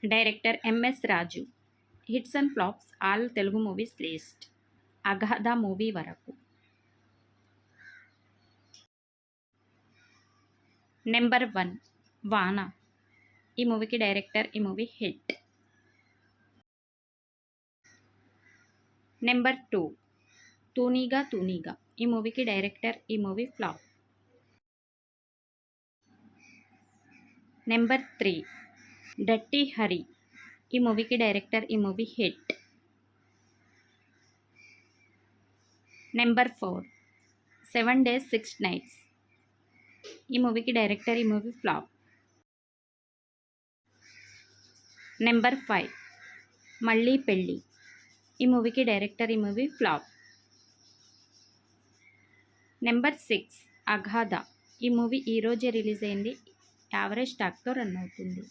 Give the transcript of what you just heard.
Director MS Raju. Hits and flops all Telugu movies list. అగాధ movie వరకు. Number 1 వాన. ఈ మూవీకి డైరెక్టర్, ఈ మూవీ హిట్. నెంబర్ 2 తూనీగా తూనీగా. ఈ మూవీకి డైరెక్టర్, ఈ మూవీ ఫ్లాప్. నెంబర్ 3 డట్టి హరి. ఈ మూవీకి డైరెక్టర్, ఈ movie hit. Number 4 7 Days 6 Nights. ఈ మూవీకి డైరెక్టర్, ఈ మూవీ ఫ్లాప్. నెంబర్ 5 మళ్ళీ పెళ్ళి. ఈ మూవీకి డైరెక్టర్, ఈ మూవీ ఫ్లాప్. నెంబర్ 6 అగాధ. ఈ మూవీ ఈరోజే రిలీజ్ అయింది. యావరేజ్ టాక్తో రన్ అవుతుంది.